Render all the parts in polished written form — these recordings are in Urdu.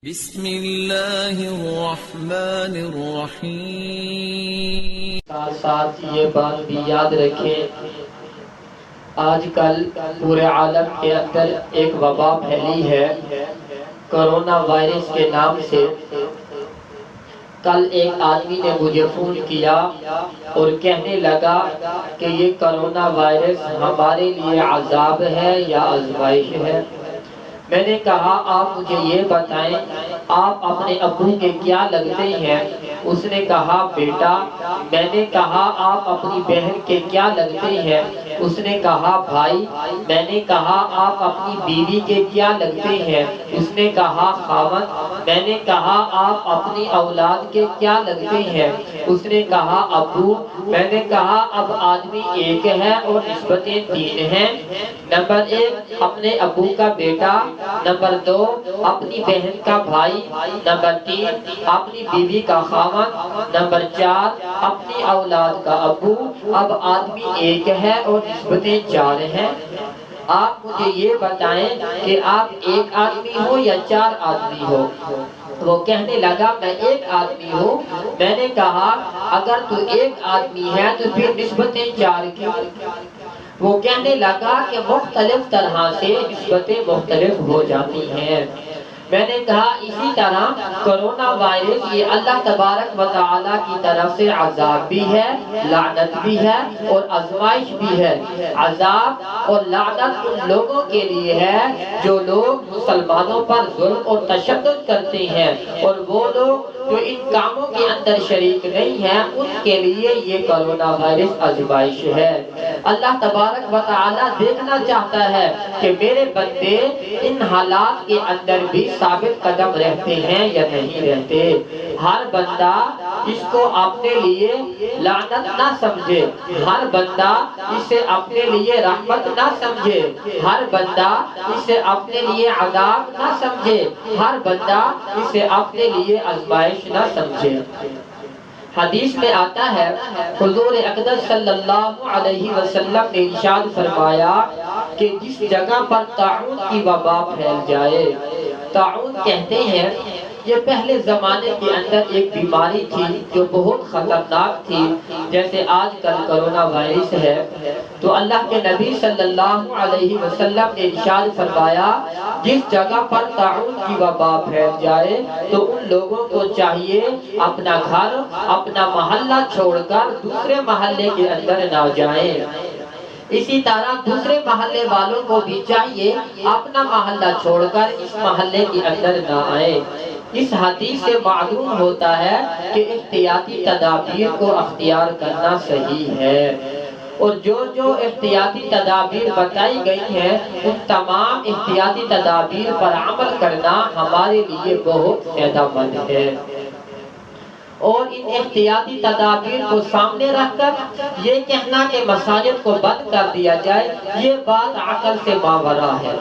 بسم اللہ الرحمن الرحیم۔ ساتھ یہ بات بھی یاد رکھیں، آج کل پورے عالم کے اندر ایک وبا پھیلی ہے کرونا وائرس کے نام سے۔ کل ایک آدمی نے مجھے فون کیا اور کہنے لگا کہ یہ کرونا وائرس ہمارے لیے عذاب ہے یا آزمائش ہے۔ میں نے کہا آپ مجھے یہ بتائیں آپ اپنے ابو کے کیا لگتے ہیں؟ اس نے کہا بیٹا۔ میں نے کہا آپ اپنی بہن کے کیا لگتے ہیں؟ اس نے کہا بھائی۔ میں نے کہا آپ اپنی بیوی کے کیا لگتے ہیں؟ اس نے کہا خاوند۔ میں نے کہا آپ اپنی اولاد کے کیا لگتے ہیں؟ اس نے کہا ابو۔ میں نے کہا اب آدمی ایک ہے اور نسبتیں تین ہیں۔ نمبر ایک اپنے ابو کا بیٹا، نمبر دو اپنی بہن کا بھائی، نمبر تین اپنی بیوی کا خاوند، نمبر چار اپنی اولاد کا ابو۔ اب آدمی ایک ہے اور نسبتیں چار ہیں۔ آپ مجھے یہ بتائیں کہ آپ ایک آدمی ہو یا چار آدمی ہو؟ وہ کہنے لگا میں ایک آدمی ہوں۔ میں نے کہا اگر تو ایک آدمی ہے تو پھر نسبتیں چار کیوں؟ وہ کہنے لگا کہ مختلف طرح سے نسبتیں مختلف ہو جاتی ہیں۔ میں نے کہا اسی طرح کرونا وائرس یہ اللہ تبارک و تعالیٰ کی طرف سے عذاب بھی ہے، لعنت بھی ہے اور آزمائش بھی ہے۔ عذاب اور لعنت ان لوگوں کے لیے ہے جو لوگ مسلمانوں پر ظلم اور تشدد کرتے ہیں، اور وہ لوگ جو ان کاموں کے اندر شریک نہیں ہیں ان کے لیے یہ کرونا وائرس آزمائش ہے۔ اللہ تبارک و تعالیٰ دیکھنا چاہتا ہے کہ میرے بندے ان حالات کے اندر بھی ثابت قدم رہتے ہیں یا نہیں رہتے۔ ہر بندہ اس کو اپنے لیے لعنت نہ سمجھے، ہر بندہ اسے اپنے لیے رحمت نہ سمجھے، ہر بندہ اسے اپنے لیے عذاب نہ سمجھے، ہر بندہ اسے اپنے لیے آزمائش نہ سمجھے۔ حدیث میں آتا ہے حضور اقدس صلی اللہ علیہ وسلم نے ارشاد فرمایا کہ جس جگہ پر طاعون کی وبا پھیل جائے، طاعون کہتے ہیں یہ پہلے زمانے کے اندر ایک بیماری تھی جو بہت خطرناک تھی، جیسے آج کل کرونا وائرس ہے۔ تو اللہ کے نبی صلی اللہ علیہ وسلم نے ارشاد فرمایا جس جگہ پر طاعون کی وبا پھیل جائے تو ان لوگوں کو چاہیے اپنا گھر اپنا محلہ چھوڑ کر دوسرے محلے کے اندر نہ جائیں۔ اسی طرح دوسرے محلے والوں کو بھی چاہیے اپنا محلہ چھوڑ کر اس محلے کے اندر نہ آئیں۔ اس حدیث سے معلوم ہوتا ہے کہ احتیاطی تدابیر کو اختیار کرنا صحیح ہے، اور جو احتیاطی تدابیر بتائی گئی ہیں ان تمام احتیاطی تدابیر پر عمل کرنا ہمارے لیے بہت فائدہ مند ہے۔ اور ان احتیاطی تدابیر کو سامنے رکھ کر یہ کہنا کہ مساجد کو بند کر دیا جائے یہ بات عقل سے ماورا ہے۔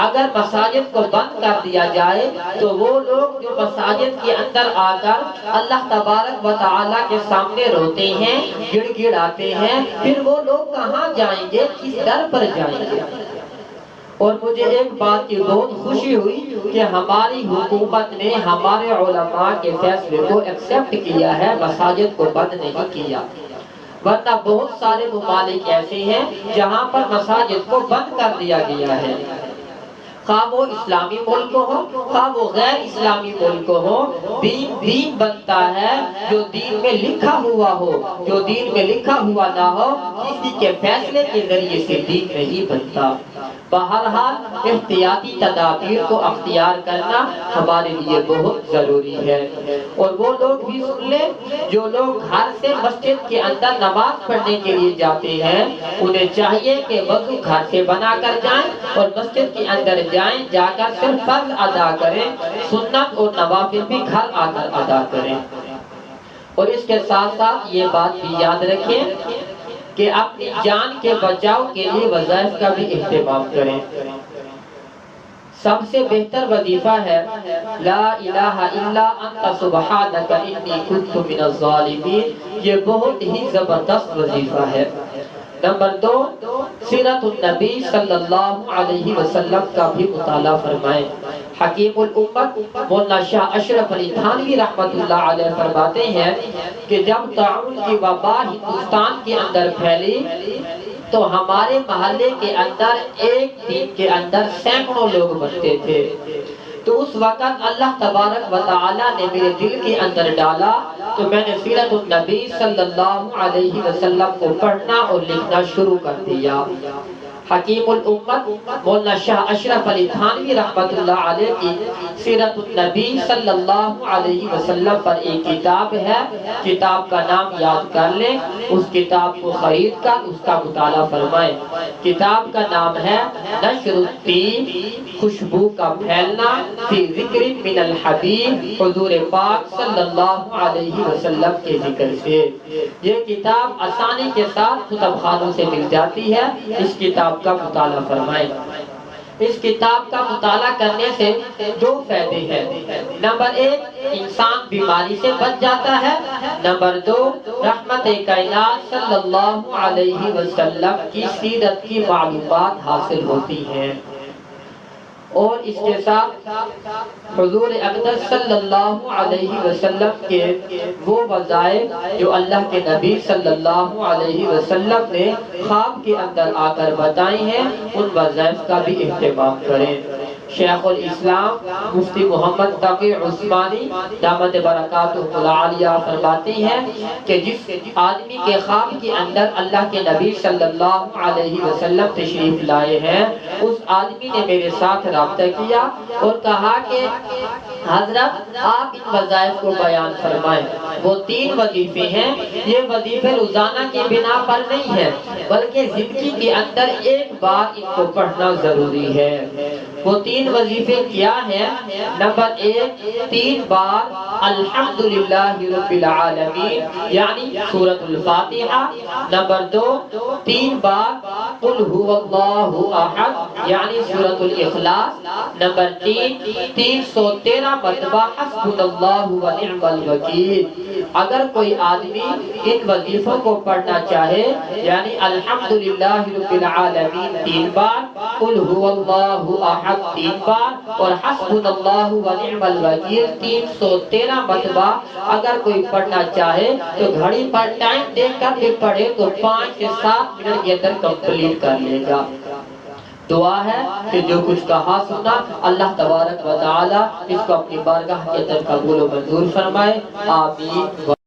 اگر مساجد کو بند کر دیا جائے تو وہ لوگ جو مساجد کے اندر آ کر اللہ تبارک و تعالیٰ کے سامنے روتے ہیں، گڑ گڑاتے ہیں، پھر وہ لوگ کہاں جائیں گے، کس در پر جائیں گے؟ اور مجھے ایک بات کی بہت خوشی ہوئی کہ ہماری حکومت نے ہمارے علماء کے فیصلے کو ایکسپٹ کیا ہے، مساجد کو بند نہیں کیا، ورنہ بہت سارے ممالک ایسے ہیں جہاں پر مساجد کو بند کر دیا گیا ہے۔ خواہ وہ اسلامی ملک ہو خواہ وہ غیر اسلامی ملک ہو، دین بنتا ہے جو دین میں لکھا ہوا ہو، جو دین میں لکھا ہوا نہ ہو کسی کے فیصلے کے ذریعے سے دین نہیں بنتا۔ بہرحال احتیاطی تدابیر کو اختیار کرنا ہمارے لیے بہت ضروری ہے۔ اور وہ لوگ بھی سن لیں جو لوگ گھر سے مسجد کے اندر نماز پڑھنے کے لیے جاتے ہیں انہیں چاہیے کہ وضو گھر سے بنا کر جائیں اور مسجد کے اندر جائیں، جا کر صرف فرض ادا کریں، سنت اور نوافل بھی گھر آ کر ادا کریں۔ اور اس کے ساتھ ساتھ یہ بات بھی یاد رکھیں کہ اپنی جان کے بچاؤ کے لیے وظائف کا بھی اہتمام کریں۔ سب سے بہتر وظیفہ ہے لا الہ الا انت سبحانک انی کنت من الظالمین۔ یہ بہت ہی زبردست وظیفہ ہے۔ نمبر 2 سیرت النبی صلی اللہ علیہ وسلم کا بھی مطالعہ فرمائیں۔ حکیم الامت مولانا شاہ اشرف علی تھانوی رحمت اللہ علیہ فرماتے ہیں کہ جب طاعون کی وبا ہندوستان کے اندر پھیلی تو ہمارے محلے کے اندر ایک دن کے اندر سینکڑوں لوگ مرتے تھے۔ تو اس وقت اللہ تبارک و تعالی نے میرے دل کے اندر ڈالا تو میں نے سیرت النبی صلی اللہ علیہ وسلم کو پڑھنا اور لکھنا شروع کر دیا۔ حکیم الامت مولانا شاہ اشرف علی تھانوی رحمت اللہ علیہ کی سیرت النبی صلی اللہ علیہ وسلم پر ایک کتاب ہے، کتاب کا نام یاد کر لیں، اس کتاب کو خرید کر اس کا مطالعہ فرمائیں۔ کتاب کا نام ہے نشر الطیب، خوشبو کا پھیلنا فی ذکر من الحبیب، حضور پاک صلی اللہ علیہ وسلم کے ذکر سے۔ یہ کتاب آسانی کے ساتھ کتب خانوں سے مل جاتی ہے، اس کتاب کا مطالعہ فرمائیں۔ اس کتاب کا مطالعہ کرنے سے دو فائدے ہیں۔ نمبر 1 انسان بیماری سے بچ جاتا ہے، نمبر 2 رحمت کائنات صلی اللہ علیہ وسلم کی سیرت کی معلومات حاصل ہوتی ہیں، اور اس کے ساتھ حضور اقدس صلی اللہ علیہ وسلم کے وہ وظائف جو اللہ کے نبی صلی اللہ علیہ وسلم نے خواب کے اندر آ کر بتائی ہیں، ان وظائف کا بھی اہتمام کریں۔ شیخ الاسلام مفتی محمد تقی عثمانی دامت برکاتہ العالیہ فرماتی ہیں کہ جس آدمی کے خواب کے اندر اللہ کے نبی صلی اللہ علیہ وسلم تشریف لائے ہیں، اس آدمی نے میرے ساتھ رابطہ کیا اور کہا کہ حضرت آپ ان وظائف کو بیان فرمائیں۔ وہ 3 وظیفے ہیں، یہ وظیفے روزانہ کی بنا پر نہیں ہے بلکہ زندگی کے اندر ایک بار ان کو پڑھنا ضروری ہے۔ وہ 3 وظیفے کیا ہیں؟ نمبر 1 3 بار الحمدللہ رب العالمین یعنی سورۃ الفاتحہ، نمبر 2 3 بار قل هو اللہ احد یعنی سورۃ الاخلاص، نمبر 3 313 مرتبہ حسبنا اللہ ونعم الوکیل۔ اگر کوئی آدمی ان وظیفوں کو پڑھنا چاہے یعنی الحمدللہ رب العالمین 3 بار، قل هو اللہ احد 3 بار اور حسبنا اللہ ونعم الوکیل 313 مرتبہ اگر کوئی پڑھنا چاہے تو گھڑی پر ٹائم دیکھ کر بھی پڑھے تو 5 سے 7 منٹ کے اندر کمپلیٹ کر لے گا۔ دعا ہے کہ جو کچھ کہا سنا اللہ تبارک و تعالی اس کو اپنی بارگاہ کے اندر قبول و منظور فرمائے، آمین۔